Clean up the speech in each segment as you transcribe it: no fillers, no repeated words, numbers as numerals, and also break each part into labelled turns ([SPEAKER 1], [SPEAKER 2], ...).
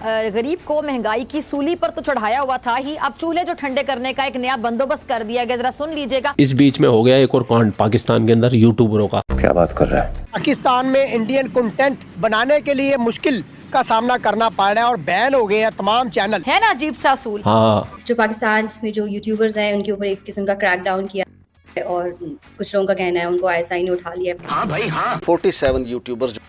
[SPEAKER 1] गरीब को महंगाई की सूली पर तो चढ़ाया हुआ था ही, अब चूल्हे जो ठंडे करने का एक नया बंदोबस्त कर दिया गया, जरा सुन लीजिएगा।
[SPEAKER 2] इस बीच में हो गया एक और कांड पाकिस्तान के अंदर यूट्यूबरों का।
[SPEAKER 3] क्या बात कर रहा है?
[SPEAKER 4] पाकिस्तान में इंडियन कंटेंट बनाने के लिए मुश्किल का सामना करना पड़ रहा है और बैन हो गए हैं तमाम चैनल।
[SPEAKER 1] है ना अजीब सा असूल।
[SPEAKER 2] हाँ,
[SPEAKER 5] जो पाकिस्तान में जो यूट्यूबर्स हैं उनके ऊपर एक किस्म का क्रैकडाउन किया है और कुछ लोगों का कहना है उनको ISI ने उठा लिया।
[SPEAKER 6] हाँ भाई हाँ,
[SPEAKER 7] 47 यूट्यूबर्स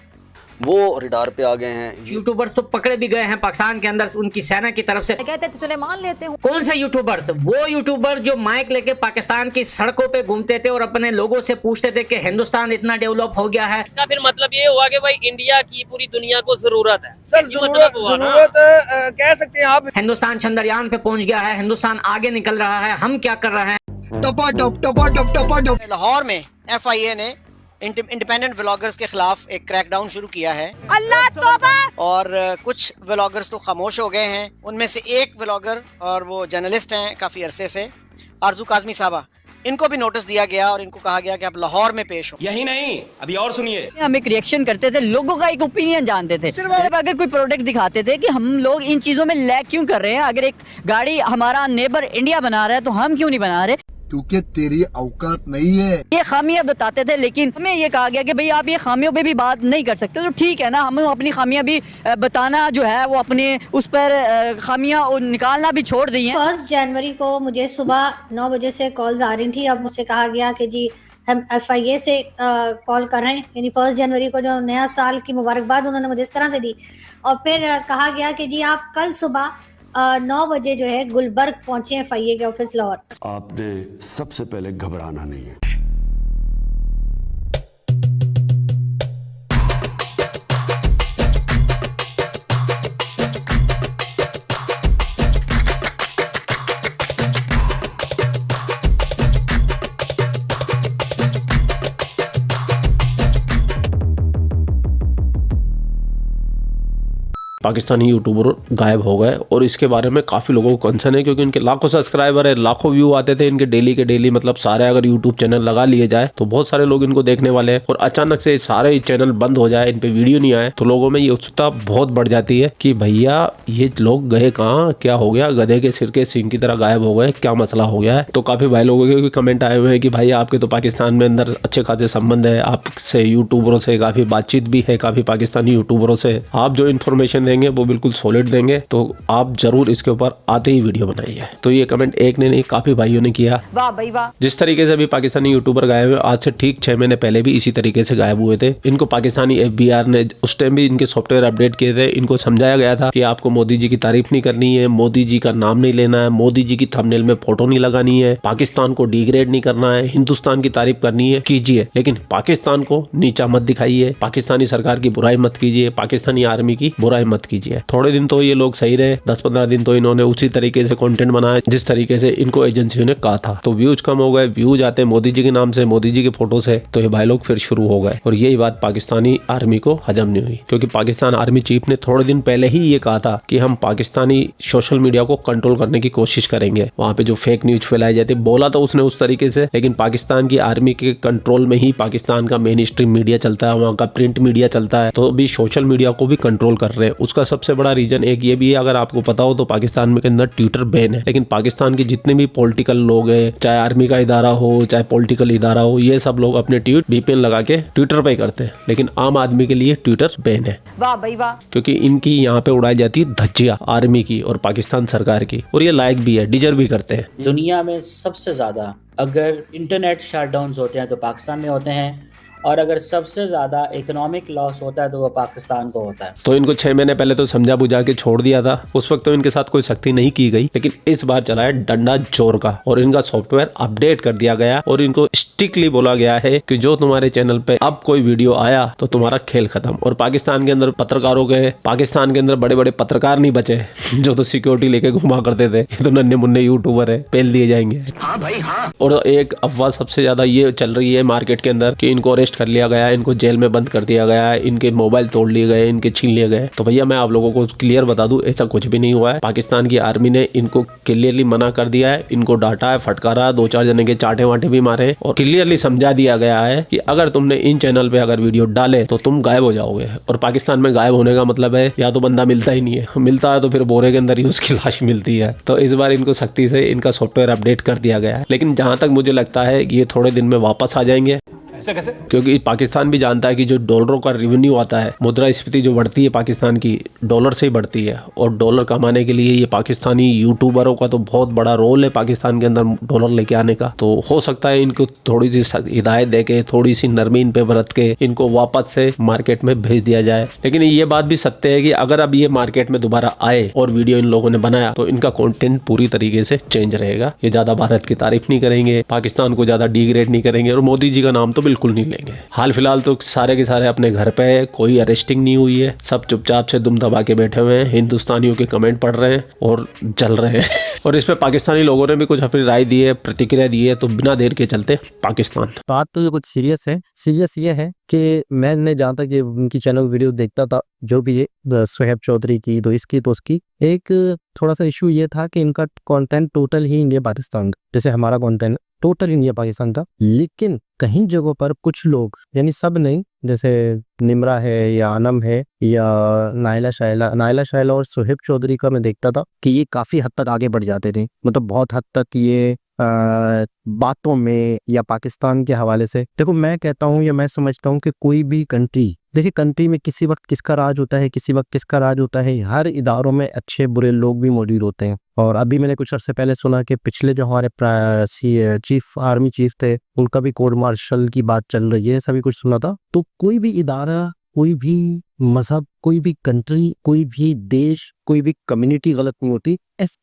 [SPEAKER 7] वो रिडार पे आ गए हैं।
[SPEAKER 6] यूट्यूबर्स तो पकड़े भी गए हैं पाकिस्तान के अंदर उनकी सेना की तरफ से।
[SPEAKER 1] कहते थे चले मान लेते हूँ।
[SPEAKER 6] कौन से यूट्यूबर्स? वो यूट्यूबर जो माइक लेके पाकिस्तान की सड़कों पे घूमते थे और अपने लोगों से पूछते थे कि हिंदुस्तान इतना डेवलप हो गया है।
[SPEAKER 8] इसका फिर मतलब ये हुआ कि भाई इंडिया की पूरी दुनिया को जरूरत है।
[SPEAKER 9] सर जरूरत कह सकते हैं आप।
[SPEAKER 6] हिंदुस्तान चंद्रयान पे पहुंच गया है, हिंदुस्तान आगे निकल रहा है, हम क्या कर रहे हैं?
[SPEAKER 10] लाहौर में FIA ने इंडिपेंडेंट व्लॉगर्स के खिलाफ एक क्रैकडाउन शुरू किया है।
[SPEAKER 1] अल्लाह तौबा।
[SPEAKER 10] और कुछ व्लॉगर्स तो खामोश हो गए हैं। उनमें से एक व्लॉगर और वो जर्नलिस्ट हैं काफ़ी अरसे से, आरजू काजमी साहबा, इनको भी नोटिस दिया गया और इनको कहा गया कि आप लाहौर में पेश हो।
[SPEAKER 9] यही नहीं, अभी और सुनिए।
[SPEAKER 11] हम एक रिएक्शन करते थे, लोगों का एक ओपिनियन जानते थे। अगर कोई प्रोडक्ट दिखाते थे कि हम लोग इन चीजों में लैग क्यों कर रहे हैं, अगर एक गाड़ी हमारा नेबर इंडिया बना रहा है तो हम क्यों नहीं बना रहे,
[SPEAKER 3] क्योंकि तेरी औकात नहीं है।
[SPEAKER 11] ये खामियां बताते थे। लेकिन हमें ये कहा गया कि भाई आप ये खामियों पे भी बात नहीं कर सकते, तो ठीक है ना, हमें अपनी खामियां भी बताना जो है वो अपने उस पर खामियां निकालना भी छोड़ दी हैं।
[SPEAKER 5] 1 जनवरी को मुझे सुबह 9 बजे से कॉल्स आ रही थी। अब मुझसे कहा गया कि जी हम FIA से कॉल कर रहे हैं, यानी 1 जनवरी को जो नया साल की मुबारकबाद उन्होंने मुझे इस तरह से दी। और फिर कहा गया कि जी आप कल सुबह 9 बजे जो है गुलबर्ग पहुंचे FIA के ऑफिस लाहौर।
[SPEAKER 3] आपने सबसे पहले घबराना नहीं है।
[SPEAKER 2] पाकिस्तानी यूट्यूबर गायब हो गए और इसके बारे में काफ़ी लोगों को कंसर्न है, क्योंकि इनके लाखों सब्सक्राइबर है, लाखों व्यू आते थे इनके डेली के डेली, मतलब सारे अगर यूट्यूब चैनल लगा लिए जाए तो बहुत सारे लोग इनको देखने वाले हैं। और अचानक से सारे चैनल बंद हो जाए, इन पे वीडियो नहीं आए, तो लोगों में ये उत्सुकता बहुत बढ़ जाती है कि भैया ये लोग गए कहाँ, क्या हो गया, गधे के सिर के सींग की तरह गायब हो गए, क्या मसला हो गया है। तो काफ़ी भाई लोगों के भी कमेंट आए हुए हैं कि भाई आपके तो पाकिस्तान में अंदर अच्छे खासे संबंध है, आपसे यूट्यूबरों से काफ़ी बातचीत भी है, काफ़ी पाकिस्तानी यूट्यूबरों से आप जो इन्फॉर्मेशन देंगे वो बिल्कुल देंगे, तो आप जरूर इसके ऊपर आते ही वीडियो बनाइए। तो ये कमेंट एक ने नहीं, काफी भाइयों ने किया।
[SPEAKER 1] वाह भाई वाह।
[SPEAKER 2] जिस तरीके से अभी पाकिस्तानी यूट्यूबर गायब हुए, आज से ठीक 6 महीने पहले भी इसी तरीके से गायब हुए थे। इनको पाकिस्तानी FBR ने उस टाइम भी इनके सॉफ्टवेयर अपडेट किए थे। इनको समझाया गया था कि आपको मोदी जी की तारीफ नहीं करनी है, मोदी जी का नाम नहीं लेना है, मोदी जी की थंबनेल में फोटो नहीं लगानी है, पाकिस्तान को डिग्रेड नहीं करना है, हिंदुस्तान की तारीफ करनी है कीजिए, लेकिन पाकिस्तान को नीचा मत दिखाइए, पाकिस्तानी सरकार की बुराई मत कीजिए, पाकिस्तानी आर्मी की बुराई मत कीजिए। थोड़े दिन तो ये लोग सही रहे, 10-15 दिन तो इन्होंने उसी तरीके से कंटेंट बनाया जिस तरीके से इनको एजेंसियों ने कहा था। तो व्यूज कम हो गए, व्यूज आते मोदी जी के नाम से, मोदी जी के फोटो से, तो ये भाई लोग फिर शुरू हो गए। और यही बात पाकिस्तानी आर्मी को हजम नहीं हुई, क्योंकि पाकिस्तान आर्मी चीफ ने थोड़े दिन पहले ही ये कहा था कि हम पाकिस्तानी सोशल मीडिया को कंट्रोल करने की कोशिश करेंगे। वहाँ पे जो फेक न्यूज फैलाई जाती, बोला तो उसने उस तरीके से, लेकिन पाकिस्तान की आर्मी के कंट्रोल में ही पाकिस्तान का मेन स्ट्रीम मीडिया चलता है, वहाँ का प्रिंट मीडिया चलता है, तो अभी सोशल मीडिया को भी कंट्रोल कर रहे हैं। उसका सबसे बड़ा रीजन एक ये भी है, अगर आपको पता हो तो पाकिस्तान में के अंदर ट्विटर बैन है, लेकिन पाकिस्तान के जितने भी पॉलिटिकल लोग हैं, चाहे आर्मी का इदारा हो चाहे पॉलिटिकल इदारा हो, ये सब लोग अपने ट्वीट VPN लगा के ट्विटर पे करते हैं, लेकिन आम आदमी के लिए ट्विटर बैन है।
[SPEAKER 1] वाह भाई वाह।
[SPEAKER 2] क्योंकि इनकी यहाँ पे उड़ाई जाती है धज्जियां आर्मी की और पाकिस्तान सरकार की, और ये लायक भी है, डिजर्व भी करते हैं।
[SPEAKER 12] दुनिया में सबसे ज्यादा अगर इंटरनेट शटडाउन्स होते हैं तो पाकिस्तान में होते हैं, और अगर सबसे ज्यादा इकोनॉमिक लॉस होता है तो वो पाकिस्तान को होता है।
[SPEAKER 2] तो इनको 6 महीने पहले तो समझा बुझा के छोड़ दिया था, उस वक्त तो इनके साथ कोई सख्ती नहीं की गई, लेकिन इस बार चला है डंडा जोर का और इनका सॉफ्टवेयर अपडेट कर दिया गया और इनको स्ट्रिक्टली बोला गया है कि जो तुम्हारे चैनल पे अब कोई वीडियो आया तो तुम्हारा खेल खत्म। और पाकिस्तान के अंदर पत्रकारों के, पाकिस्तान के अंदर बड़े बड़े पत्रकार नहीं बचे जो तो सिक्योरिटी लेके घुमा करते थे, ये तो नन्हे मुन्ने यूट्यूबर है, पेल दिए जाएंगे।
[SPEAKER 6] हाँ भाई हाँ।
[SPEAKER 2] और एक अफवाह सबसे ज्यादा ये चल रही है मार्केट के अंदर कि इनको अरेस्ट अरेस्ट कर लिया गया है, इनको जेल में बंद कर दिया गया है, इनके मोबाइल तोड़ लिए गए, इनके छीन लिए गए। तो भैया मैं आप लोगों को क्लियर बता दूं, ऐसा कुछ भी नहीं हुआ है। पाकिस्तान की आर्मी ने इनको क्लियरली मना कर दिया है, इनको डांटा है, फटकारा, 2-4 जने के चाटे वाटे भी मारे और क्लियरली समझा दिया गया है कि अगर तुमने इन चैनल पे अगर वीडियो डाले तो तुम गायब हो जाओगे। और पाकिस्तान में गायब होने का मतलब है या तो बंदा मिलता ही नहीं है, मिलता है तो फिर बोरे के अंदर ही उसकी लाश मिलती है। तो इस बार इनको सख्ती से इनका सॉफ्टवेयर अपडेट कर दिया गया है, लेकिन जहां तक मुझे लगता है कि ये थोड़े दिन में वापस आ जाएंगे।
[SPEAKER 9] ऐसे कैसे?
[SPEAKER 2] क्योंकि पाकिस्तान भी जानता है कि जो डॉलरों का रेवेन्यू आता है, मुद्रास्फीति जो बढ़ती है पाकिस्तान की, डॉलर से ही बढ़ती है। और डॉलर कमाने के लिए ये पाकिस्तानी यूट्यूबरों का तो बहुत बड़ा रोल है पाकिस्तान के अंदर डॉलर लेके आने का। तो हो सकता है इनको थोड़ी सी हिदायत दे के, थोड़ी सी नरमी इन पे बरत के इनको वापस से मार्केट में भेज दिया जाए। लेकिन ये बात भी सत्य है कि अगर अब ये मार्केट में दोबारा आए और वीडियो इन लोगों ने बनाया तो इनका कंटेंट पूरी तरीके से चेंज रहेगा। ये ज्यादा भारत की तारीफ नहीं करेंगे, पाकिस्तान को ज्यादा डिग्रेड नहीं करेंगे और मोदी जी का नाम तो बिल्कुल नहीं लेंगे। हाल फिलहाल तो सारे के सारे अपने घर पे है, कोई अरेस्टिंग नहीं हुई है, सब चुपचाप से दुम दबा के बैठे हुए हैं, हिंदुस्तानियों के कमेंट पढ़ रहे हैं और जल रहे हैं। और इस पे पाकिस्तानी लोगों ने भी कुछ अपनी राय दी है, प्रतिक्रिया दी है। तो बिना देर के चलते पाकिस्तान।
[SPEAKER 13] बात तो कुछ सीरियस है। सीरियस ये है कि मैंने जहाँ तक ये उनकी चैनल वीडियो देखता था, जो भी है सोहेब चौधरी की, तो इसकी तो उसकी, एक थोड़ा सा इशू ये था कि इनका कंटेंट टोटल ही इंडिया पाकिस्तान का, जैसे हमारा कंटेंट टोटल इंडिया पाकिस्तान का। लेकिन कहीं जगहों पर कुछ लोग, यानी सब नहीं, जैसे निमरा है या अनम है या नायला शायला और सोहेब चौधरी का मैं देखता था कि ये काफी हद तक आगे बढ़ जाते थे। मतलब बहुत हद तक ये बातों में या पाकिस्तान के हवाले से। देखो मैं कहता हूँ या मैं समझता हूँ कि कोई भी कंट्री, देखिए कंट्री में किसी वक्त किसका राज होता है, किसी वक्त किसका राज होता है। हर इदारों में अच्छे बुरे लोग भी मौजूद होते हैं। और अभी मैंने कुछ अर्से पहले सुना कि पिछले जो हमारे चीफ आर्मी चीफ थे, उनका भी कोर्ट मार्शल की बात चल रही है, सभी कुछ सुना था। तो कोई भी इदारा, कोई भी मजहब, कोई भी कंट्री, कोई भी देश, कोई भी कम्युनिटी गलत नहीं होती।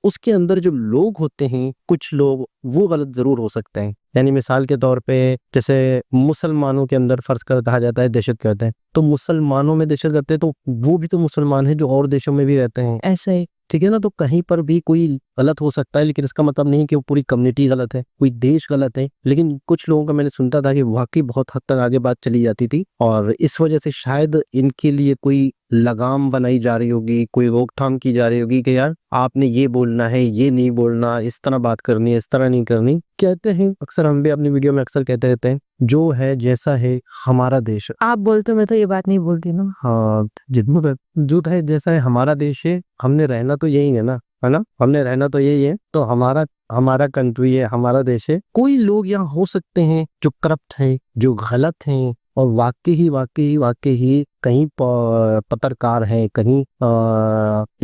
[SPEAKER 13] उसके अंदर जो लोग होते हैं, कुछ लोग वो गलत जरूर हो सकते हैं। यानी मिसाल के तौर पे जैसे मुसलमानों के अंदर फर्ज कर कहा जाता है दहशतगर्द है, तो मुसलमानों में दहशतगर्द है तो वो भी तो मुसलमान है जो और देशों में भी रहते हैं, ऐसा ही, ठीक है ना। तो कहीं पर भी कोई गलत हो सकता है, लेकिन इसका मतलब नहीं कि वो पूरी कम्युनिटी गलत है, कोई देश गलत है। लेकिन कुछ लोगों का मैंने सुनता था कि वाकई बहुत हद तक आगे बात चली जाती थी और इस वजह से शायद इनके लिए कोई लगाम बनाई जा रही होगी, कोई रोकथाम की जा रही होगी कि यार आपने ये बोलना है, ये नहीं बोलना, इस तरह बात करनी है, इस तरह नहीं करनी। कहते हैं अक्सर, हम भी अपनी वीडियो में अक्सर कहते रहते हैं, जो है जैसा है हमारा देश। आप बोलते हो, मैं तो ये बात नहीं बोलती ना। हाँ, जो है जैसा है हमारा देश है, हमने रहना तो यही है ना, है ना, हमने रहना तो यही है। तो हमारा कंट्री है, हमारा देश है। कोई लोग यहाँ हो सकते हैं जो करप्ट हैं, जो गलत हैं और वाकई ही कहीं पत्रकार हैं, कहीं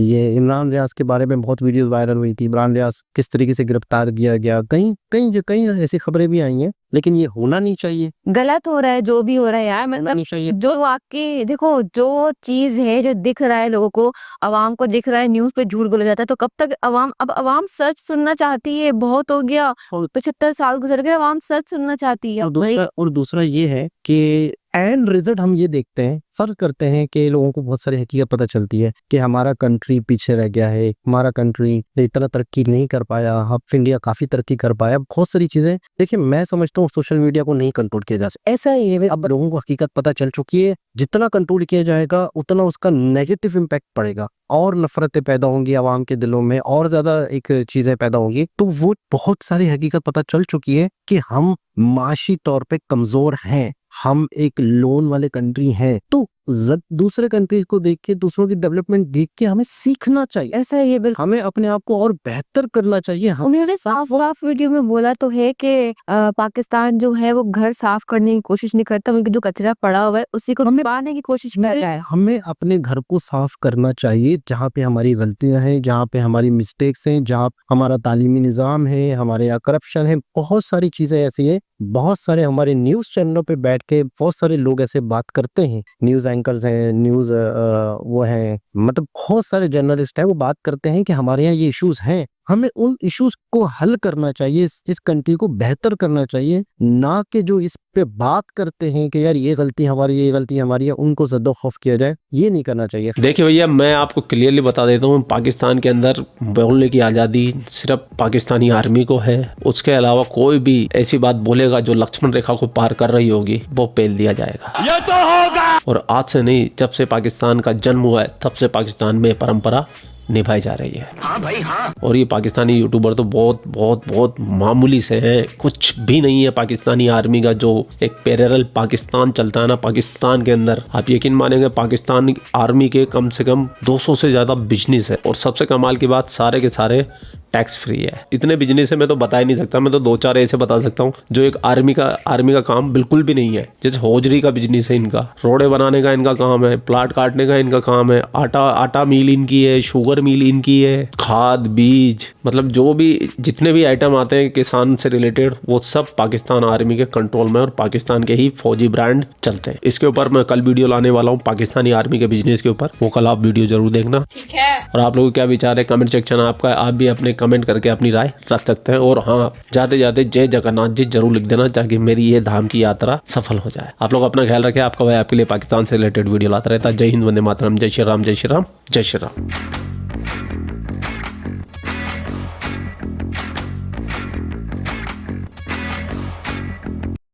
[SPEAKER 13] ये इमरान रियाज के बारे में बहुत वीडियोस वायरल हुई थी। इमरान रियाज किस तरीके से गिरफ्तार किया गया, कहीं ऐसी खबरें भी आई हैं। लेकिन ये होना नहीं चाहिए, गलत हो रहा है जो भी हो रहा है यार, मतलब जो वाकई देखो, जो चीज है जो दिख रहा है लोगों को, अवाम को दिख रहा है, न्यूज पे झूठ बोला जाता है, तो कब तक अवाम सच सुनना चाहती है। बहुत हो गया, 75 साल गुजर गए, अवाम सच सुनना चाहती है। और दूसरा ये है कि एंड रिजल्ट हम ये देखते हैं, फर्क करते हैं कि लोगों को बहुत सारी हकीकत पता चलती है कि हमारा कंट्री पीछे रह गया है, हमारा कंट्री इतना तरक्की नहीं कर पाया, अब इंडिया काफी तरक्की कर पाया। बहुत सारी चीजें, देखिए मैं समझता हूँ सोशल मीडिया को नहीं कंट्रोल किया जा सकता, ऐसा ही है। अब लोगों को हकीकत पता चल चुकी है, जितना कंट्रोल किया जाएगा उतना उसका नेगेटिव इम्पैक्ट पड़ेगा और नफरतें पैदा होंगी आवाम के दिलों में, और ज्यादा एक चीजें पैदा होंगी। तो वो बहुत सारी हकीकत पता चल चुकी है कि हम माशी तौर पे कमजोर हैं, हम एक लोन वाले कंट्री हैं। तो दूसरे कंट्रीज को देख के, दूसरों की डेवलपमेंट देख के हमें सीखना चाहिए, ऐसा है ये। बिल्कुल हमें अपने आप को और बेहतर करना चाहिए। उन्होंने साफ वीडियो में बोला तो है कि पाकिस्तान जो है वो घर साफ करने की कोशिश नहीं करता, बल्कि जो कचरा पड़ा हुआ है उसी को पाने की कोशिश कर रहा है। हमें अपने घर को साफ करना चाहिए, जहाँ पे हमारी गलतियां हैं, जहाँ पे हमारी मिस्टेक्स हैं, जहाँ हमारा तालीमी निज़ाम है, हमारे यहाँ करप्शन है, बहुत सारी चीजें ऐसी है। बहुत सारे हमारे न्यूज चैनलों पे बैठ के बहुत सारे लोग ऐसे बात करते हैं, न्यूज एंकर्स हैं, न्यूज वो हैं, मतलब बहुत सारे जर्नलिस्ट हैं, वो बात करते हैं कि हमारे यहाँ ये इश्यूज हैं, हमें उन इश्यूज को हल करना चाहिए, इस कंट्री को बेहतर करना चाहिए, ना कि जो इस पे बात करते हैं कि यार ये गलती हमारी, ये गलती हमारी है, उनको ज़द्दो खौफ किया जाए, ये नहीं करना चाहिए।
[SPEAKER 2] देखिए भैया, मैं आपको क्लियरली बता देता हूँ, पाकिस्तान के अंदर बोलने की आज़ादी सिर्फ पाकिस्तानी आर्मी को है। उसके अलावा कोई भी ऐसी बात बोलेगा जो लक्ष्मण रेखा को पार कर रही होगी, वो पेल दिया जाएगा।
[SPEAKER 9] ये तो होगा।
[SPEAKER 2] और आज से नहीं, जब से पाकिस्तान का जन्म हुआ है तब से पाकिस्तान में परंपरा निभाई जा रही है।
[SPEAKER 9] हाँ भाई हाँ।
[SPEAKER 2] और ये पाकिस्तानी यूट्यूबर तो बहुत बहुत बहुत मामूली से हैं, कुछ भी नहीं है पाकिस्तानी आर्मी का जो एक पैरेलल पाकिस्तान चलता है ना पाकिस्तान के अंदर। आप यकीन मानेंगे, पाकिस्तानी आर्मी के कम से कम 200 से ज़्यादा बिजनेस है। और सबसे कमाल की बात, सारे के सारे टैक्स फ्री है। इतने बिजनेस है मैं तो बता ही नहीं सकता। मैं तो 2-4 ऐसे बता सकता हूँ जो एक आर्मी का काम बिल्कुल भी नहीं है। जैसे हौजरी का बिजनेस है इनका, रोडे बनाने का इनका काम है, प्लाट काटने का इनका काम है, आटा मिल इनकी है, शुगर मिल इनकी है, खाद बीज, मतलब जो भी जितने भी आइटम आते हैं किसान से रिलेटेड, वो सब पाकिस्तान आर्मी के कंट्रोल में और पाकिस्तान के ही फौजी ब्रांड चलते हैं। इसके ऊपर मैं कल वीडियो लाने वाला हूँ पाकिस्तानी आर्मी के बिजनेस के ऊपर, वो कल आप वीडियो जरूर देखना।
[SPEAKER 8] ठीक है।
[SPEAKER 2] और आप लोगों को क्या विचार है, कमेंट सेक्शन आपका, आप भी अपने कमेंट करके अपनी राय रख सकते हैं। और हाँ, जाते जाते जय जगन्नाथ जी जरूर लिख देना, ताकि मेरी ये धाम की यात्रा सफल हो जाए। आप लोग अपना ख्याल रखें। आपका भाई आपके लिए पाकिस्तान से रिलेटेड वीडियो लाता रहता है। जय हिंद, वंदे मातरम, जय श्री राम, जय श्री राम, जय श्री राम।